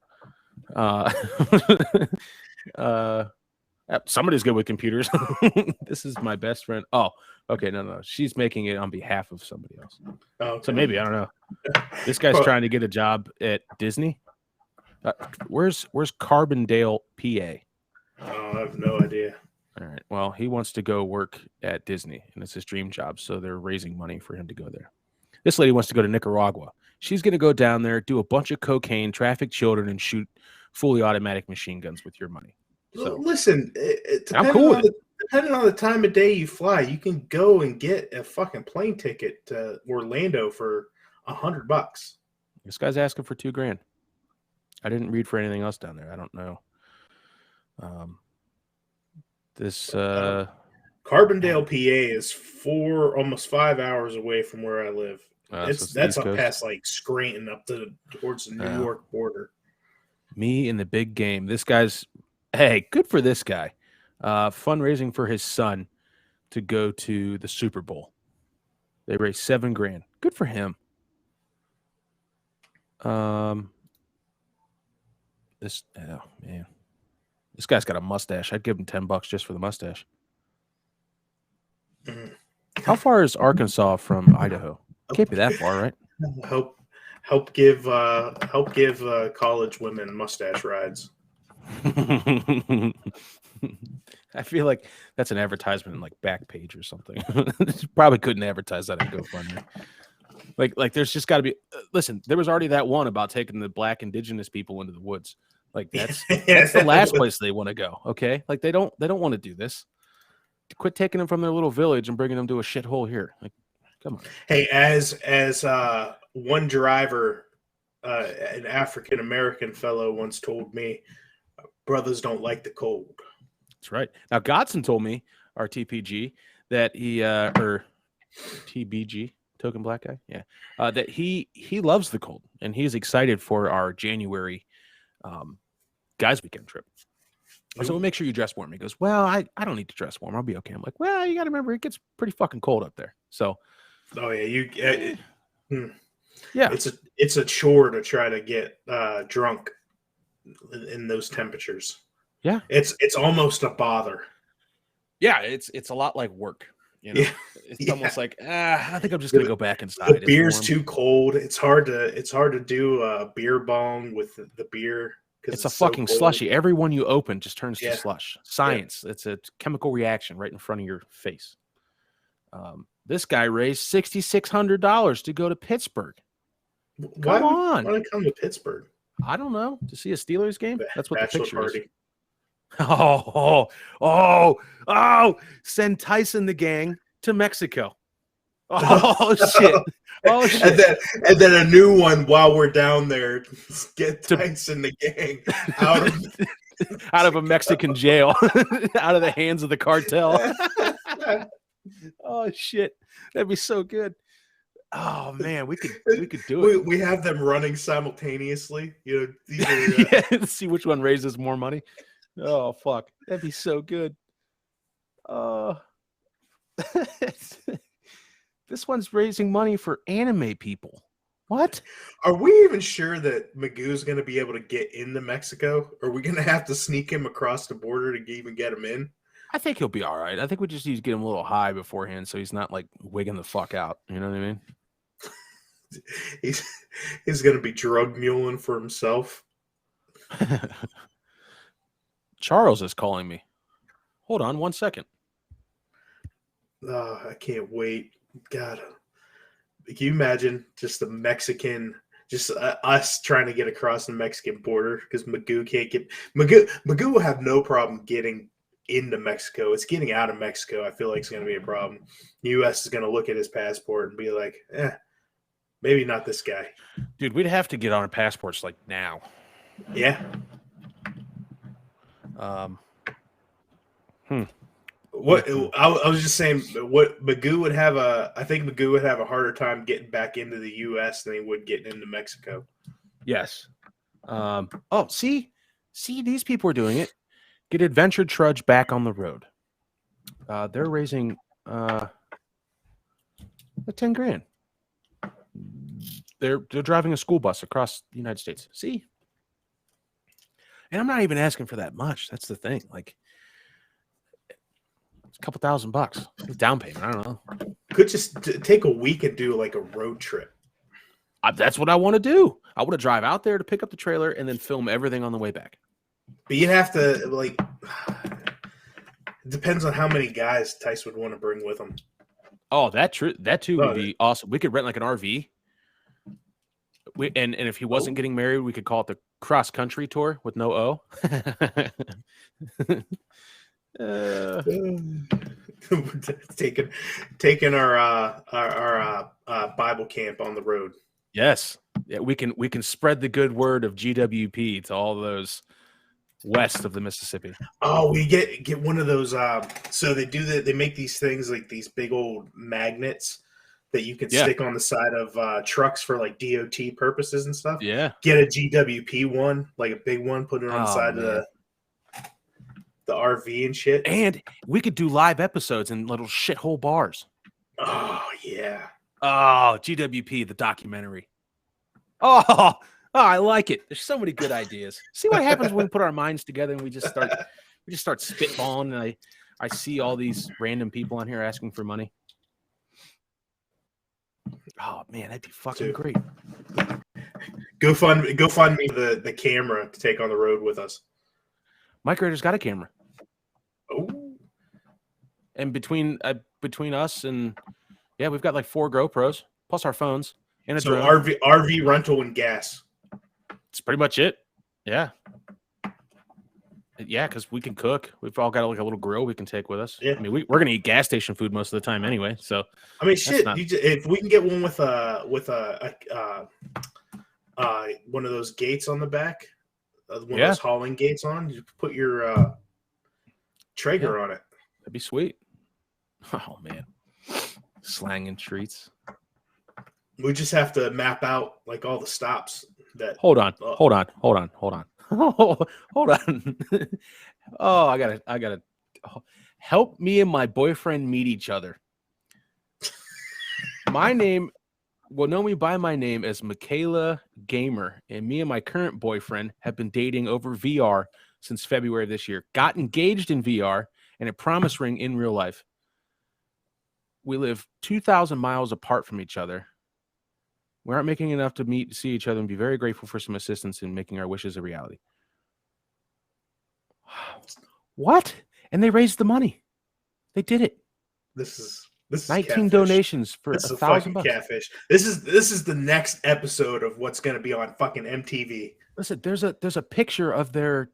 Somebody's good with computers. This is my best friend. Oh, okay. No. She's making it on behalf of somebody else. Oh, okay. So maybe, I don't know. This guy's trying to get a job at Disney. Where's Carbondale, PA? Oh, I have no idea. All right. Well, he wants to go work at Disney, and it's his dream job. So they're raising money for him to go there. This lady wants to go to Nicaragua. She's going to go down there, do a bunch of cocaine, traffic children, and shoot fully automatic machine guns with your money. So listen, I'm cool with it. Depending on the time of day you fly, you can go and get a fucking plane ticket to Orlando for $100. This guy's asking for $2,000. I didn't read for anything else down there. I don't know. Carbondale, PA is almost 5 hours away from where I live. That's up past like Scranton up towards the New York border. Me in the big game. This guy's hey, good for this guy. Fundraising for his son to go to the Super Bowl. They raised $7,000. Good for him. This guy's got a mustache. I'd give him $10 just for the mustache. Mm-hmm. How far is Arkansas from Idaho? Can't be that far, right? Help give college women mustache rides. I feel like that's an advertisement in like Backpage or something. Probably couldn't advertise that on GoFundMe. Like there's just got to be. Listen, there was already that one about taking the black indigenous people into the woods. Like that's the last place they want to go. Okay, like they don't want to do this. Quit taking them from their little village and bringing them to a shithole here. Like, come on. Hey, as one driver, an African American fellow once told me, brothers don't like the cold. That's right. Now Godson told me, our TPG, that he or TBG. Token black guy, yeah. That he loves the cold and he's excited for our January guys weekend trip. So we'll make sure you dress warm. He goes, well, I don't need to dress warm. I'll be okay. I'm like, well, you got to remember it gets pretty fucking cold up there. So, oh yeah, yeah, it's a chore to try to get drunk in those temperatures. Yeah, it's almost a bother. Yeah, it's a lot like work. You know, yeah. It's almost like I think I'm just gonna go back inside. The beer's too cold. It's hard to do a beer bong with the beer. It's a fucking so slushy. Every one you open just turns to slush. Science. Yeah. It's a chemical reaction right in front of your face. This guy raised $6,600 to go to Pittsburgh. Why come to Pittsburgh? I don't know. To see a Steelers game. That's what the picture is. Oh! Send Tyson the gang to Mexico. Oh shit! Oh shit! And then a new one while we're down there. Get Tyson the gang out of a Mexican jail, out of the hands of the cartel. Oh shit! That'd be so good. Oh man, we could do it. We have them running simultaneously. You know, these are, yeah, see which one raises more money. Oh fuck, that'd be so good. This one's raising money for anime people. What? Are we even sure that Magoo's going to be able to get into Mexico? Are we going to have to sneak him across the border to even get him in? I think he'll be all right. I think we just need to get him a little high beforehand so he's not like wigging the fuck out. You know what I mean? He's going to be drug muling for himself. Charles is calling me. Hold on 1 second. Oh, I can't wait. God, can you imagine just the Mexican, just us trying to get across the Mexican border because Magoo can't get Magoo will have no problem getting into Mexico. It's getting out of Mexico. I feel like it's going to be a problem. The U.S. is going to look at his passport and be like, maybe not this guy. Dude, we'd have to get on our passports like now. Yeah. What I was just saying, what Magoo would have I think Magoo would have a harder time getting back into the U.S. than he would getting into Mexico. Yes. See, these people are doing it. Get Adventure Trudge back on the road. They're raising 10 grand. They're driving a school bus across the United States. See? And I'm not even asking for that much. That's the thing. Like, it's a couple $1,000 down payment. I don't know. Could just take a week and do like a road trip. That's what I want to do. I want to drive out there to pick up the trailer and then film everything on the way back. But you'd have to, like, it depends on how many guys Tice would want to bring with him. Oh, that too would be awesome. We could rent like an RV. And if he wasn't getting married, we could call it the cross country tour with no O. Taking our Bible camp on the road. Yes, yeah, we can spread the good word of GWP to all those west of the Mississippi. Oh, we get one of those. So they make these things like these big old magnets that you can stick on the side of trucks for like DOT purposes and stuff. Yeah, get a GWP one, like a big one, put it on the side of the RV and shit. And we could do live episodes in little shithole bars. Oh yeah. Oh, GWP the documentary. Oh, I like it. There's so many good ideas. See what happens when we put our minds together and we just start spitballing. And I see all these random people on here asking for money. Oh man, that'd be fucking great. Go find me the camera to take on the road with us. Mike Rader's got a camera. Oh, and between us and we've got like 4 GoPros plus our phones and a drone. RV rental and gas. That's pretty much it. Yeah. Yeah, because we can cook. We've all got like a little grill we can take with us. Yeah. I mean, we're gonna eat gas station food most of the time anyway. So I mean, shit. If we can get one with one of those gates on the back, one of those hauling gates on, you put your Traeger on it. That'd be sweet. Oh man, slanging treats. We just have to map out like all the stops. Hold on. Hold on. Oh, I gotta help me and my boyfriend meet each other. My name will know me by my name as Michaela Gamer, and me and my current boyfriend have been dating over VR since February of this year. Got engaged in VR and a promise ring in real life. We live 2,000 miles apart from each other. We aren't making enough to see each other, and be very grateful for some assistance in making our wishes a reality. What? And they raised the money. They did it. This is 19 catfish. donations for this is $1,000. Catfish. This is the next episode of what's going to be on fucking MTV. Listen, there's a picture of their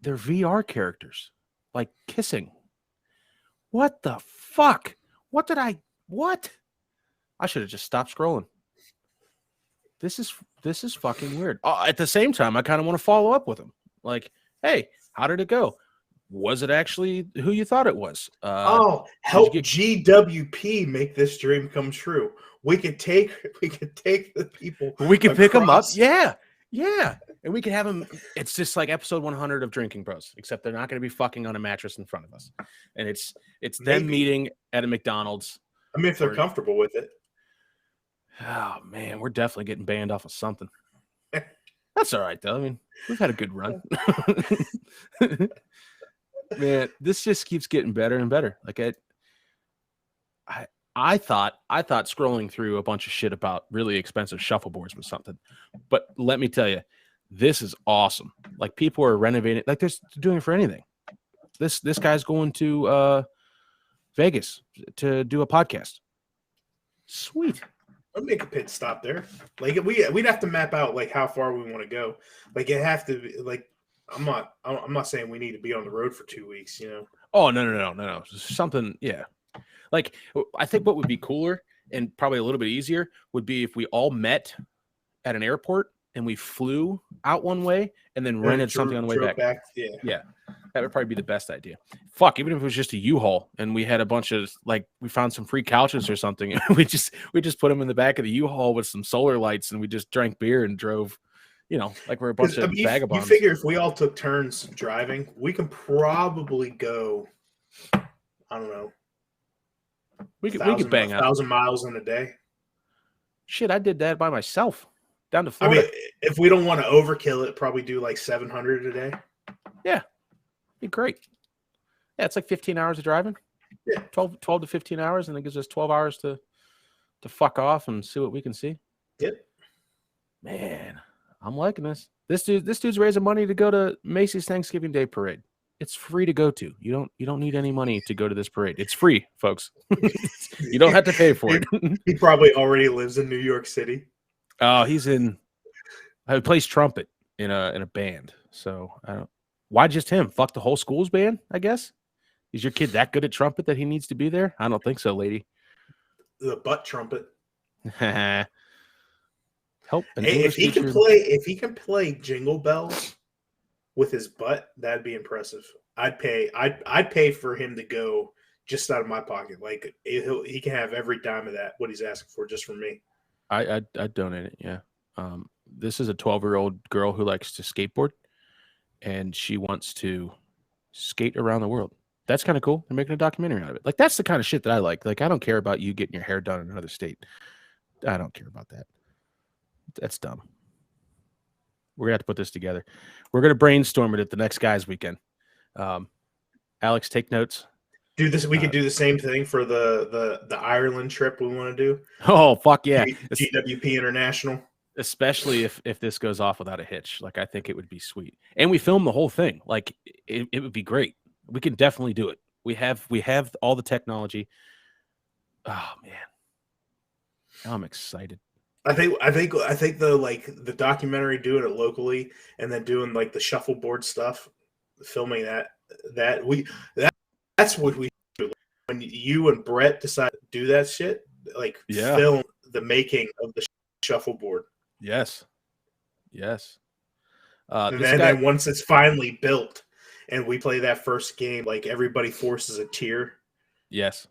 VR characters like kissing. What the fuck? What? I should have just stopped scrolling. This is fucking weird. At the same time, I kind of want to follow up with them. Like, hey, how did it go? Was it actually who you thought it was? Help GWP make this dream come true. We could take the people. We could pick them up. Yeah. And we can have them. It's just like episode 100 of Drinking Bros, except they're not going to be fucking on a mattress in front of us. And it's them meeting at a McDonald's. I mean, if they're comfortable with it. Oh man, we're definitely getting banned off of something. That's all right though. I mean, we've had a good run. Man, this just keeps getting better and better. Like I thought scrolling through a bunch of shit about really expensive shuffleboards was something, but let me tell you, this is awesome. Like people are renovating, like they're doing it for anything. This guy's going to Vegas to do a podcast. Sweet. I'll make a pit stop there. Like we'd have to map out like how far we want to go. Like it have to be like I'm not saying we need to be on the road for 2 weeks, you know. Oh no. Something, yeah. Like I think what would be cooler and probably a little bit easier would be if we all met at an airport and we flew out one way and then rented something on the way back. Yeah. That would probably be the best idea. Fuck, even if it was just a U-Haul and we had a bunch of like we found some free couches or something and we just put them in the back of the U-Haul with some solar lights and we just drank beer and drove You know, like we're a bunch 'Cause, I of mean, you vagabonds. figure if we all took turns driving, we can probably go, I don't know, We could a bang out. 1,000 miles in a day. Shit, I did that by myself down to I mean, Florida. if we don't want to overkill it, probably do like 700 a day. Yeah, be great. Yeah, it's like 15 hours of driving. Yeah. 12 to 15 hours, and it gives us 12 hours to fuck off and see what we can see. Yep. Man, I'm liking this. This dude's raising money to go to Macy's Thanksgiving Day Parade. It's free to go to. You don't need any money to go to this parade. It's free, folks. You don't have to pay for it. He probably already lives in New York City. Oh, he plays trumpet in a band. So I don't. Why just him? Fuck the whole school's band, I guess. Is your kid that good at trumpet that he needs to be there? I don't think so, lady. The butt trumpet. Help. Hey, if he can play Jingle Bells with his butt, that'd be impressive. I'd pay for him to go just out of my pocket. Like he can have every dime of that, what he's asking for, just from me. I'd donate it. Yeah. This is a 12-year-old girl who likes to skateboard, and she wants to skate around the world. That's kind of cool. They're making a documentary out of it. Like, that's the kind of shit that I like. Like, I don't care about you getting your hair done in another state. I don't care about that. That's dumb. We're gonna have to put this together. We're gonna brainstorm it at the next guys' weekend. Alex, take notes. We could do the same thing for the Ireland trip we want to do. Oh, fuck yeah. GWP International. Especially if this goes off without a hitch. Like, I think it would be sweet. And we film the whole thing. Like, it would be great. We can definitely do it. We have all the technology. Oh man. Now I'm excited. I think the documentary, doing it locally and then doing like the shuffleboard stuff, filming that's what we do. When you and Brett decide to do that shit, like film the making of the shuffleboard. Yes. And then once it's finally built and we play that first game, like everybody forces a tear. Yes.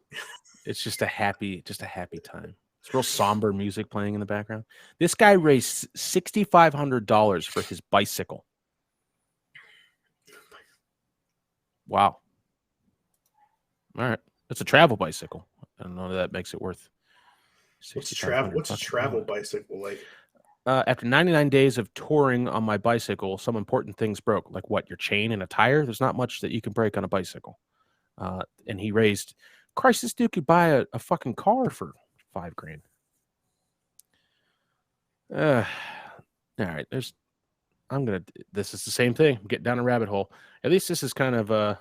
It's just a happy time. It's real somber music playing in the background. This guy raised $6,500 for his bicycle. Wow. All right. It's a travel bicycle. I don't know if that makes it worth. What's a travel bicycle like? After 99 days of touring on my bicycle, some important things broke. Like what? Your chain and a tire? There's not much that you can break on a bicycle. And he raised, Christ, this dude could buy a fucking car for $5,000. All right. This is the same thing. I'm getting down a rabbit hole. At least this is kind of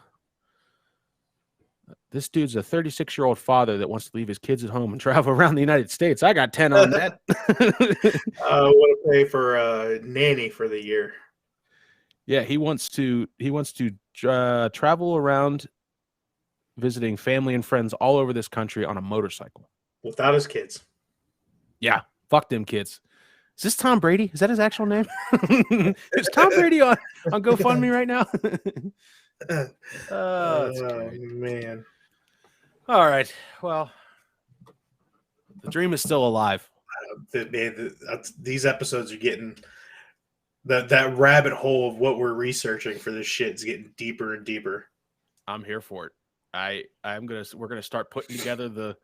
this dude's a 36-year-old father that wants to leave his kids at home and travel around the United States. I got 10 on that. I want to pay for a nanny for the year. Yeah, he wants to travel around visiting family and friends all over this country on a motorcycle. Without his kids. Yeah, fuck them kids. Is this Tom Brady? Is that his actual name? Is Tom Brady on GoFundMe right now? Oh, man. All right. Well, the dream is still alive. These episodes are getting that rabbit hole of what we're researching for this shit is getting deeper and deeper. I'm here for it. We're gonna start putting together the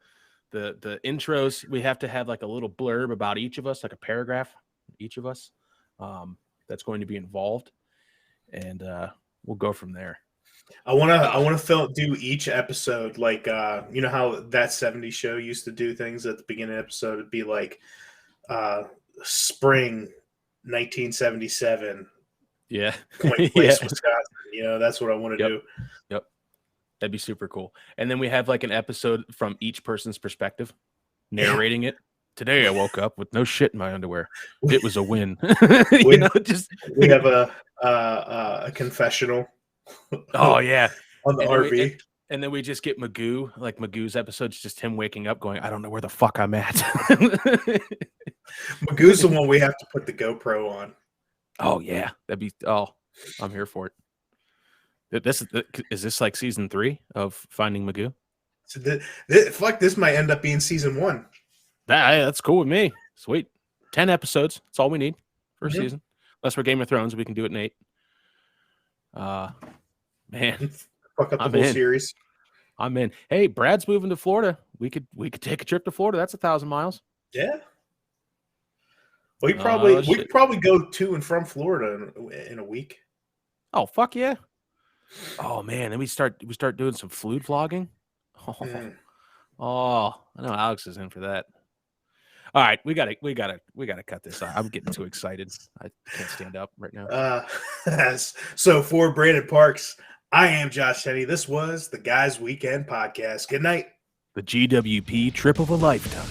intros. We have to have like a little blurb about each of us, like a paragraph, each of us, that's going to be involved, and we'll go from there. I want to do each episode like you know how that 70s show used to do things at the beginning of the episode. It'd be like spring 1977. Yeah. Point Place, Wisconsin. You know, that's what I want to do. Yep. That'd be super cool. And then we have like an episode from each person's perspective, narrating it. Today I woke up with no shit in my underwear. It was a win. We have a confessional. Oh yeah. On the RV. And then we just get Magoo, like Magoo's episode's just him waking up going, I don't know where the fuck I'm at. Magoo's the one we have to put the GoPro on. Oh yeah. I'm here for it. Is this like season 3 of Finding Magoo? So this might end up being season 1. That's cool with me. Sweet. 10 episodes. That's all we need for a season. Unless we're Game of Thrones, we can do it, Nate. Man, Fuck up the I'm whole in. series. I'm in. Hey, Brad's moving to Florida. We could take a trip to Florida. That's 1,000 miles. Yeah. We could probably go to and from Florida in a week. Oh, fuck yeah. Oh man, then we start doing some flute vlogging. Oh, I know Alex is in for that. All right, we gotta cut this off. I'm getting too excited. I can't stand up right now. So for Brandon Parks, I am Josh Teddy. This was the Guys Weekend Podcast. Good night. The GWP trip of a lifetime.